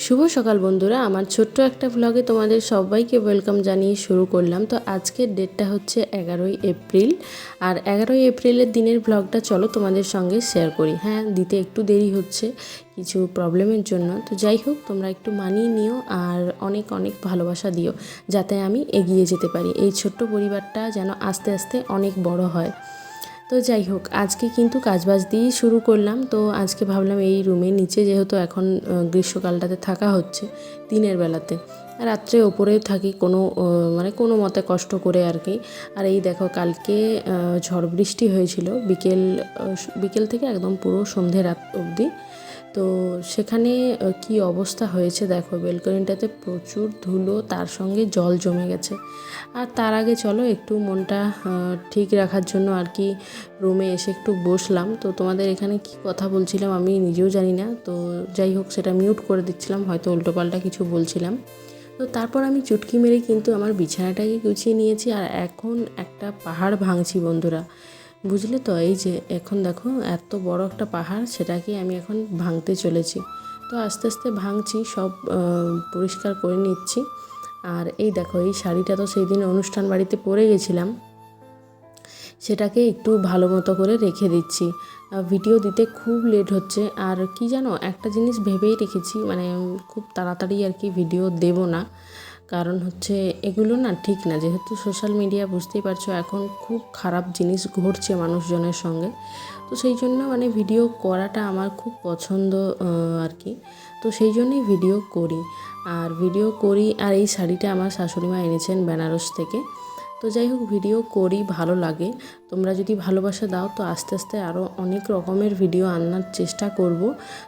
শুভ সকাল বন্ধুরা, আমার ছোট্ট একটা ব্লগে তোমাদের সবাইকে ওয়েলকাম জানিয়ে শুরু করলাম। তো আজকের ডেটটা হচ্ছে 11ই এপ্রিল, আর 11ই এপ্রিলের দিনের ব্লগটা চলো তোমাদের সঙ্গে শেয়ার করি। হ্যাঁ, দিতে একটু দেরি হচ্ছে কিছু প্রবলেমের জন্য, তো যাই হোক তোমরা একটু মানিয়ে নিও আর অনেক অনেক ভালোবাসা দিও যাতে আমি এগিয়ে যেতে পারি, এই ছোট্ট পরিবারটা যেন আস্তে আস্তে অনেক বড় হয়। তো যাই হোক, আজকে কিন্তু কাজবাজ দিয়েই শুরু করলাম। তো আজকে ভাবলাম এই রুমের নিচে, যেহেতু এখন গ্রীষ্মকালটাতে থাকা হচ্ছে দিনের বেলাতে, রাত্রে ওপরেও থাকি কোনো মতে কষ্ট করে আর কি। আর এই দেখো, কালকে ঝড় বৃষ্টি হয়েছিল বিকেল থেকে একদম পুরো সন্ধে রাত অবধি। তো সেখানে কি অবস্থা হয়েছে দেখো, বেলকনিটাতে প্রচুর ধুলো, তার সঙ্গে জল জমে গেছে। আর তার আগে চলো একটু মনটা ঠিক রাখার জন্য আর কি রুমে এসে একটু বসলাম। তো তোমাদের এখানে কি কথা বলছিলাম আমি নিজেও জানি না, তো যাই হোক সেটা মিউট করে দিচ্ছিলাম, হয়তো উল্টোপাল্টা কিছু বলছিলাম। তো তারপর আমি চুটকি মেরে কিন্তু আমার বিছানাটাকে গুছিয়ে নিয়েছি, আর এখন একটা পাহাড় ভাঙছি বন্ধুরা, বুঝলে তো। এই যে এখন দেখো এত বড় একটা পাহাড়, সেটাকে আমি এখন ভাঙতে চলেছি। তো আস্তে আস্তে ভাঙছি, সব পরিষ্কার করে নিচ্ছি। আর এই দেখো, এই শাড়িটা তো সেই দিন অনুষ্ঠান বাড়িতে পরে গেছিলাম, সেটাকে একটু ভালো মতো করে রেখে দিচ্ছি। ভিডিও দিতে খুব লেট হচ্ছে, আর কি জানো, একটা জিনিস ভেবেই রেখেছি, মানে খুব তাড়াতাড়ি আর কি ভিডিও দেব না, কারণ হচ্ছে এগুলো না ঠিক না, যেহেতু সোশ্যাল মিডিয়া বুঝতেই পারছো এখন খুব খারাপ জিনিস ঘটছে মানুষজনের সঙ্গে। তো সেই জন্য মানে ভিডিও করাটা আমার খুব পছন্দ আর কি। তো সেই জন্যই ভিডিও করি, আর এই শাড়িটা আমার শাশুড়িমা এনেছেন বেনারস থেকে। তো যাই হোক, ভিডিও করি, ভালো লাগে। তোমরা যদি ভালোবাসা দাও তো আস্তে আস্তে আরও অনেক রকমের ভিডিও আনার চেষ্টা করব।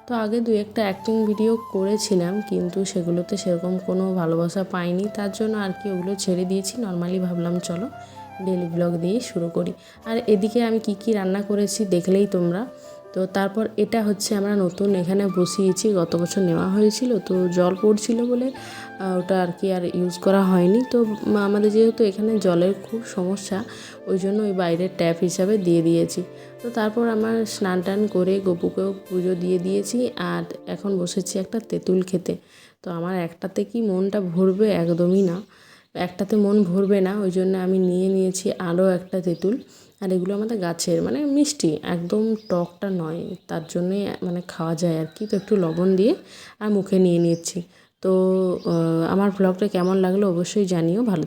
তো আগে দু একটা অ্যাক্টিং ভিডিও করেছিলাম, কিন্তু সেগুলোতে সেরকম কোনো ভালোবাসা পাইনি, তার জন্য আর কি ওগুলো ছেড়ে দিয়েছি। নর্মালি ভাবলাম চলো ডেলি ব্লগ দিয়ে শুরু করি। আর এদিকে আমি কি কি রান্না করেছি দেখলেই তোমরা। তো তারপর এটা হচ্ছে আমরা নতুন এখানে বসিয়েছি, গত বছর নেওয়া হয়েছিল, তো জল পড়ছিল বলে ওটা আর কি আর ইউজ করা হয়নি। তো আমাদের যেহেতু এখানে জলের খুব সমস্যা, ওই জন্য ওই বাইরের ট্যাপ হিসাবে দিয়ে দিয়েছি। তো তারপর আমার স্নান টান করে গপুকেও পুজো দিয়ে দিয়েছি, আর এখন বসেছি একটা তেঁতুল খেতে। তো আমার একটাতে কি মনটা ভরবে, একদমই না, একটাতে মন ভরবে না, ওই জন্য আমি নিয়েছি আরও একটা তেঁতুল। আর এগুলো আমাদের গাছের, মানে মিষ্টি, একদম টকটা নয়, তার জন্যই মানে খাওয়া যায় আর কি। তো একটু লবণ দিয়ে আর মুখে নিয়ে নিচ্ছি। তো আমার ব্লগটা কেমন লাগলো অবশ্যই জানিও, ভালো